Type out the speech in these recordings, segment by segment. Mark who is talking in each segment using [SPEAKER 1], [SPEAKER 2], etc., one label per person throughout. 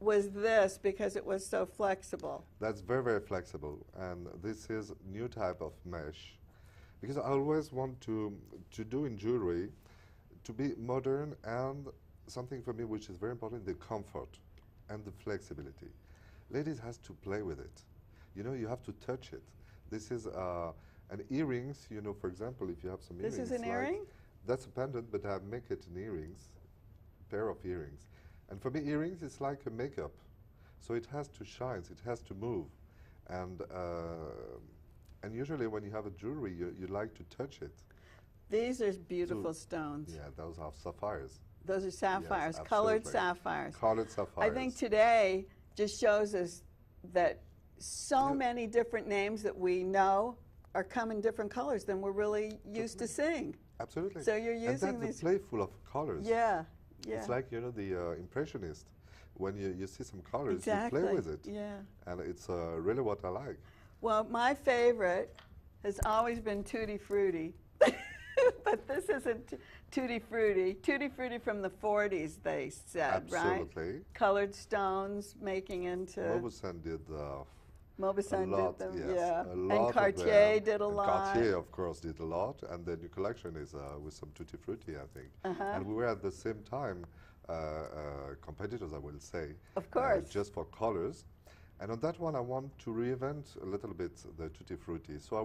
[SPEAKER 1] was this because it was so flexible.
[SPEAKER 2] That's very, very flexible, and this is new type of mesh, because I always want to do in jewelry to be modern, and something for me which is very important, the comfort and the flexibility. Ladies has to play with it. You know, you have to touch it. This is an earrings, you know, for example, if you have some earrings.
[SPEAKER 1] This is an earring?
[SPEAKER 2] That's a pendant, but I make it in earrings, pair of earrings. And for me, earrings is like a makeup. So it has to shine, it has to move. And usually when you have a jewelry, you like to touch it.
[SPEAKER 1] These are beautiful stones.
[SPEAKER 2] Yeah, those are sapphires.
[SPEAKER 1] Those are sapphires,
[SPEAKER 2] Yes,
[SPEAKER 1] colored
[SPEAKER 2] absolutely.
[SPEAKER 1] sapphires.
[SPEAKER 2] Colored sapphires.
[SPEAKER 1] I think today just shows us that so many different names that we know are come in different colors than we're really used to seeing.
[SPEAKER 2] Absolutely.
[SPEAKER 1] So you're using
[SPEAKER 2] and that's
[SPEAKER 1] these.
[SPEAKER 2] the playful of colors.
[SPEAKER 1] Yeah, yeah.
[SPEAKER 2] It's like, you know, the impressionist. When you see some colors,
[SPEAKER 1] exactly.
[SPEAKER 2] you play with it.
[SPEAKER 1] Yeah.
[SPEAKER 2] And it's really what I like.
[SPEAKER 1] Well, my favorite has always been Tutti Frutti. But this isn't Tutti Frutti. Tutti Frutti from the 40s, they said, right?
[SPEAKER 2] Absolutely.
[SPEAKER 1] Colored stones making into...
[SPEAKER 2] Mauboussin did
[SPEAKER 1] Mauboussin
[SPEAKER 2] a lot,
[SPEAKER 1] did them,
[SPEAKER 2] yes,
[SPEAKER 1] yeah.
[SPEAKER 2] a lot
[SPEAKER 1] And
[SPEAKER 2] of
[SPEAKER 1] Cartier
[SPEAKER 2] them.
[SPEAKER 1] did a
[SPEAKER 2] And
[SPEAKER 1] lot.
[SPEAKER 2] Cartier, of course, did a lot. And the new collection is with some Tutti Frutti, I think. And we were at the same time competitors, I will say.
[SPEAKER 1] Of course.
[SPEAKER 2] Just for colors. And on that one, I want to reinvent a little bit the Tutti Frutti. So I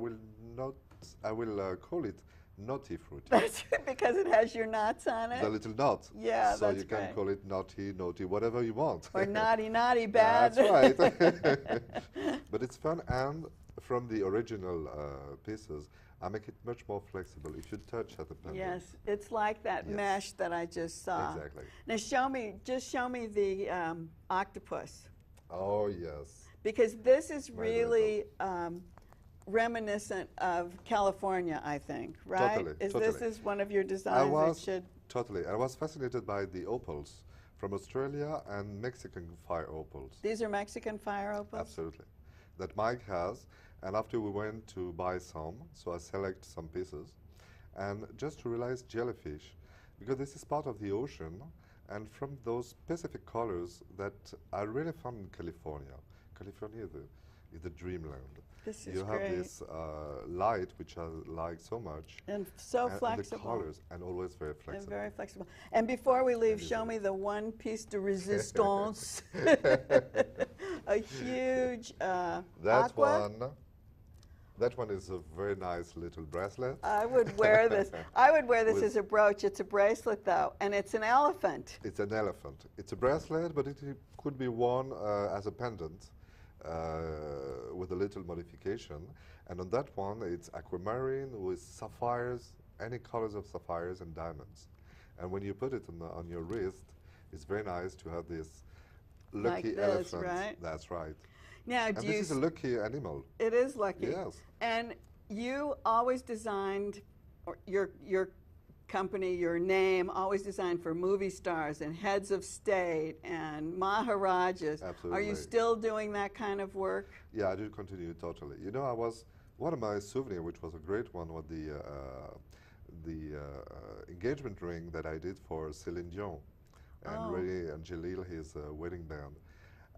[SPEAKER 2] will call it Naughty Frutti.
[SPEAKER 1] That's because it has your knots on it.
[SPEAKER 2] The little knot.
[SPEAKER 1] Yeah,
[SPEAKER 2] so
[SPEAKER 1] that's
[SPEAKER 2] you can
[SPEAKER 1] great.
[SPEAKER 2] call it naughty, naughty, whatever you want.
[SPEAKER 1] Or naughty, naughty, bad.
[SPEAKER 2] That's right. But it's fun, and from the original pieces, I make it much more flexible. If you touch at the pendant.
[SPEAKER 1] Yes, it's like that mesh that I just saw.
[SPEAKER 2] Exactly.
[SPEAKER 1] Now just show me the octopus.
[SPEAKER 2] Oh, yes.
[SPEAKER 1] Because this is
[SPEAKER 2] Very
[SPEAKER 1] really reminiscent of California, I think, right?
[SPEAKER 2] Totally,
[SPEAKER 1] This
[SPEAKER 2] totally.
[SPEAKER 1] is one of your designs that should...
[SPEAKER 2] Totally. I was fascinated by the opals from Australia and Mexican fire opals.
[SPEAKER 1] These are Mexican fire opals?
[SPEAKER 2] Absolutely. That Mike has. And after we went to buy some, so I select some pieces. And just to realize jellyfish, because this is part of the ocean, and from those specific colors that I really found in California. California is the dreamland.
[SPEAKER 1] This is
[SPEAKER 2] you
[SPEAKER 1] great.
[SPEAKER 2] have this light, which I like so much.
[SPEAKER 1] And so
[SPEAKER 2] and
[SPEAKER 1] flexible.
[SPEAKER 2] the colors, and always very flexible.
[SPEAKER 1] And very flexible. And before we leave, show me the one piece de resistance. A huge
[SPEAKER 2] That
[SPEAKER 1] aqua.
[SPEAKER 2] That one is a very nice little bracelet.
[SPEAKER 1] I would wear this. I would wear this
[SPEAKER 2] With
[SPEAKER 1] as a brooch. It's a bracelet, though, and it's an elephant.
[SPEAKER 2] It's an elephant. It's a bracelet, but it could be worn as a pendant with a little modification. And on that one, it's aquamarine with sapphires, any colors of sapphires and diamonds. And when you put it on your wrist, it's very nice to have this lucky
[SPEAKER 1] Like this,
[SPEAKER 2] elephant.
[SPEAKER 1] right?
[SPEAKER 2] That's right.
[SPEAKER 1] Now,
[SPEAKER 2] And this is a lucky animal.
[SPEAKER 1] It is lucky.
[SPEAKER 2] Yes.
[SPEAKER 1] And you always designed, or your company, your name, always designed for movie stars and heads of state and Maharajas.
[SPEAKER 2] Absolutely.
[SPEAKER 1] Are you still doing that kind of work?
[SPEAKER 2] Yeah, I do continue totally. You know, one of my souvenirs, which was a great one, was the engagement ring that I did for Céline Dion and Ray and Jalil, his wedding band.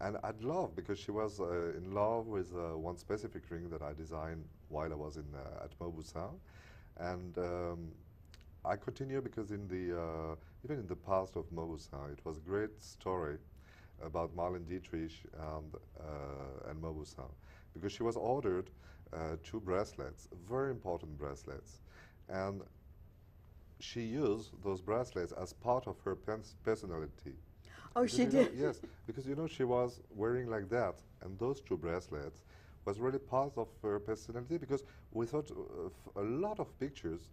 [SPEAKER 2] And I'd love, because she was in love with one specific ring that I designed while I was at Mauboussin. And I continue because even in the past of Mauboussin, it was a great story about Marlene Dietrich and Mauboussin, because she was ordered 2 bracelets, very important bracelets. And she used those bracelets as part of her personality.
[SPEAKER 1] Oh,
[SPEAKER 2] Because,
[SPEAKER 1] she
[SPEAKER 2] you know,
[SPEAKER 1] did?
[SPEAKER 2] yes, because you know she was wearing like that, and those 2 bracelets was really part of her personality, because we thought a lot of pictures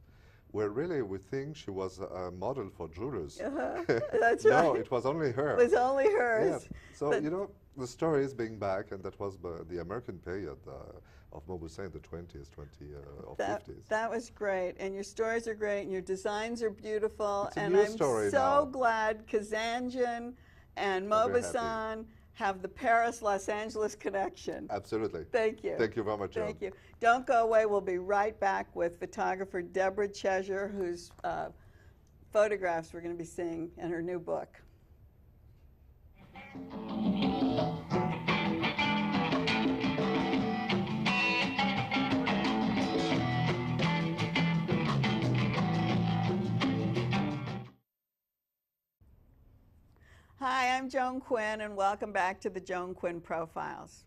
[SPEAKER 2] where really we think she was a model for jewelers.
[SPEAKER 1] That's right.
[SPEAKER 2] No, it was only her.
[SPEAKER 1] It was only hers.
[SPEAKER 2] Yes. So, you know, the story is being back, and that was the American period of Mauboussin in the 20s, or 50s.
[SPEAKER 1] That was great, and your stories are great, and your designs are beautiful,
[SPEAKER 2] It's a
[SPEAKER 1] and
[SPEAKER 2] new
[SPEAKER 1] I'm
[SPEAKER 2] story
[SPEAKER 1] so
[SPEAKER 2] now.
[SPEAKER 1] glad Kazanjian and
[SPEAKER 2] I'm very
[SPEAKER 1] Mauboussin have the Paris-Los Angeles connection.
[SPEAKER 2] Absolutely.
[SPEAKER 1] Thank you.
[SPEAKER 2] Thank you very much, John.
[SPEAKER 1] Thank you. Don't go away. We'll be right back with photographer Deborah Cheshire, whose photographs we're going to be seeing in her new book. I'm Joan Quinn, and welcome back to the Joan Quinn Profiles.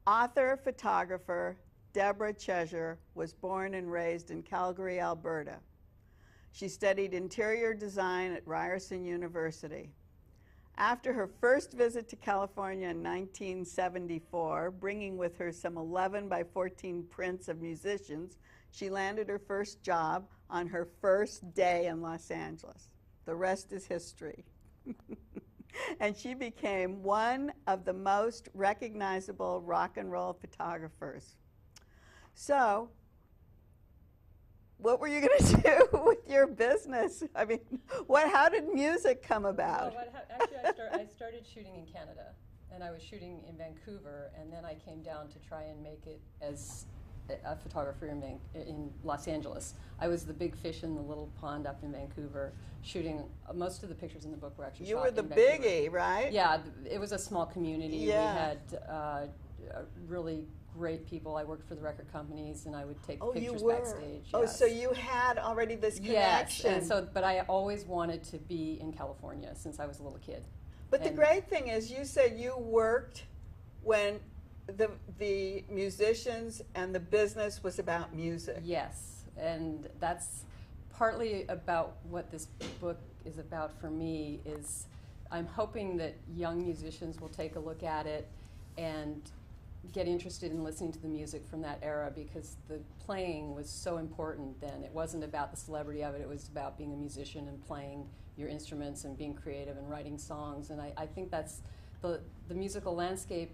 [SPEAKER 1] Author, photographer Deborah Cheshire was born and raised in Calgary, Alberta. She studied interior design at Ryerson University. After her first visit to California in 1974, bringing with her some 11 by 14 prints of musicians, she landed her first job on her first day in Los Angeles. The rest is history. And she became one of the most recognizable rock and roll photographers. So, what were you going to do with your business? I mean, how did music come about?
[SPEAKER 3] Well, actually, I started shooting in Canada, and I was shooting in Vancouver, and then I came down to try and make it as a photographer in Los Angeles. I was the big fish in the little pond up in Vancouver, shooting most of the pictures in the book were actually shot in Vancouver.
[SPEAKER 1] You were the biggie, right?
[SPEAKER 3] Yeah, it was a small community.
[SPEAKER 1] Yeah.
[SPEAKER 3] We had really great people. I worked for the record companies, and I would take pictures
[SPEAKER 1] you were.
[SPEAKER 3] backstage.
[SPEAKER 1] Oh,
[SPEAKER 3] yes.
[SPEAKER 1] so you had already this connection.
[SPEAKER 3] Yes, and so, but I always wanted to be in California since I was a little kid.
[SPEAKER 1] But the great thing is, you said you worked when the musicians and the business was about music.
[SPEAKER 3] Yes, and that's partly about what this book is about for me. Is I'm hoping that young musicians will take a look at it and get interested in listening to the music from that era, because the playing was so important then. It wasn't about the celebrity of it, it was about being a musician and playing your instruments and being creative and writing songs. And I think that's the musical landscape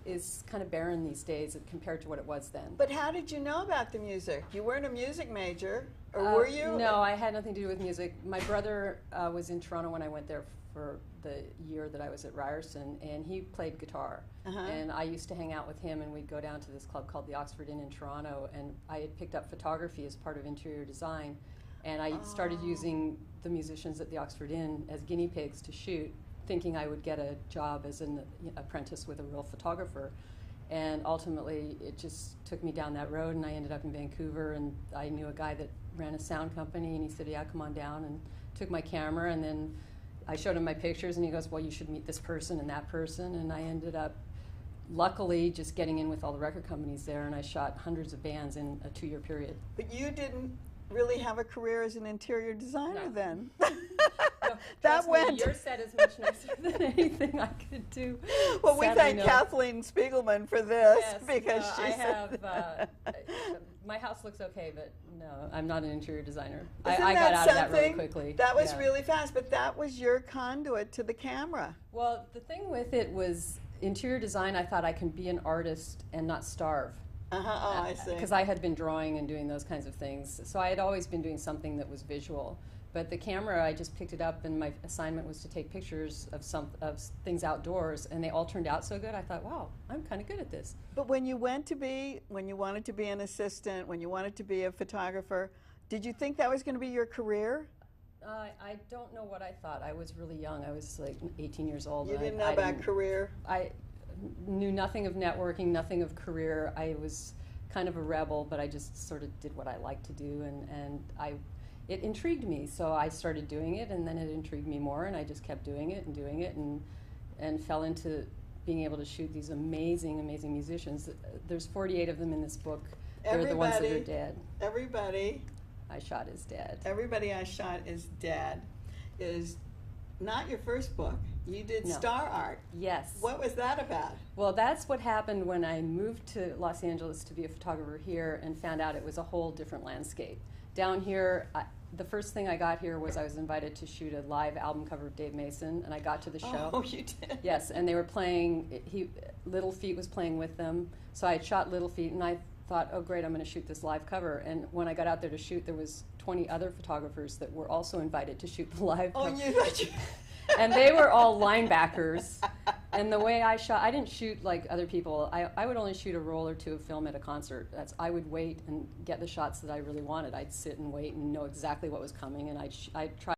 [SPEAKER 3] is kind of barren these days compared to what it was then.
[SPEAKER 1] But how did you know about the music? You weren't a music major, or were you?
[SPEAKER 3] No, I had nothing to do with music. My brother was in Toronto when I went there for the year that I was at Ryerson, and he played guitar. And I used to hang out with him, and we'd go down to this club called the Oxford Inn in Toronto, and I had picked up photography as part of interior design, and I started using the musicians at the Oxford Inn as guinea pigs to shoot, thinking I would get a job as an apprentice with a real photographer. And ultimately, it just took me down that road, and I ended up in Vancouver, and I knew a guy that ran a sound company, and he said, yeah, come on down, and took my camera, and then I showed him my pictures, and he goes, well, you should meet this person and that person, and I ended up, luckily, just getting in with all the record companies there, and I shot hundreds of bands in a 2-year period.
[SPEAKER 1] But you didn't really have a career as an interior designer then.
[SPEAKER 3] No,
[SPEAKER 1] That went.
[SPEAKER 3] Your set is much nicer than anything I could do.
[SPEAKER 1] Well, we
[SPEAKER 3] Sadly,
[SPEAKER 1] thank
[SPEAKER 3] no.
[SPEAKER 1] Kathleen Spiegelman for this,
[SPEAKER 3] Yes,
[SPEAKER 1] because she
[SPEAKER 3] I
[SPEAKER 1] said
[SPEAKER 3] have. My house looks okay, but no, I'm not an interior designer.
[SPEAKER 1] Isn't
[SPEAKER 3] I
[SPEAKER 1] that
[SPEAKER 3] got out of that really
[SPEAKER 1] something?
[SPEAKER 3] quickly.
[SPEAKER 1] That was
[SPEAKER 3] Yeah.
[SPEAKER 1] really fast, but that was your conduit to the camera.
[SPEAKER 3] Well, the thing with it was interior design. I thought I can be an artist and not starve.
[SPEAKER 1] Oh, I see.
[SPEAKER 3] Because I had been drawing and doing those kinds of things. So I had always been doing something that was visual. But the camera, I just picked it up, and my assignment was to take pictures of things outdoors, and they all turned out so good. I thought, wow, I'm kind of good at this.
[SPEAKER 1] But when you wanted to be an assistant, when you wanted to be a photographer, did you think that was going to be your career?
[SPEAKER 3] I don't know what I thought. I was really young. I was like 18 years old.
[SPEAKER 1] You
[SPEAKER 3] and
[SPEAKER 1] didn't know about career?
[SPEAKER 3] I knew nothing of networking, nothing of career. I was kind of a rebel, but I just sort of did what I liked to do, and it intrigued me, so I started doing it, and then it intrigued me more, and I just kept doing it, and fell into being able to shoot these amazing, amazing musicians. There's 48 of them in this book. They're the ones that are dead.
[SPEAKER 1] Everybody
[SPEAKER 3] I shot is dead.
[SPEAKER 1] Everybody I Shot is Dead is not your first book. You did
[SPEAKER 3] No.
[SPEAKER 1] Star Art.
[SPEAKER 3] Yes.
[SPEAKER 1] What was that about?
[SPEAKER 3] Well, that's what happened when I moved to Los Angeles to be a photographer here and found out it was a whole different landscape. Down here, the first thing I got here was I was invited to shoot a live album cover of Dave Mason, and I got to the show.
[SPEAKER 1] Oh, you did?
[SPEAKER 3] Yes, and they were playing, Little Feat was playing with them, so I had shot Little Feat, and I thought, oh great, I'm going to shoot this live cover. And when I got out there to shoot, there was 20 other photographers that were also invited to shoot the live cover.
[SPEAKER 1] Oh, you thought you...
[SPEAKER 3] And they were all linebackers. And the way I shot, I didn't shoot like other people. I would only shoot a roll or two of film at a concert. I would wait and get the shots that I really wanted. I'd sit and wait and know exactly what was coming, and I'd try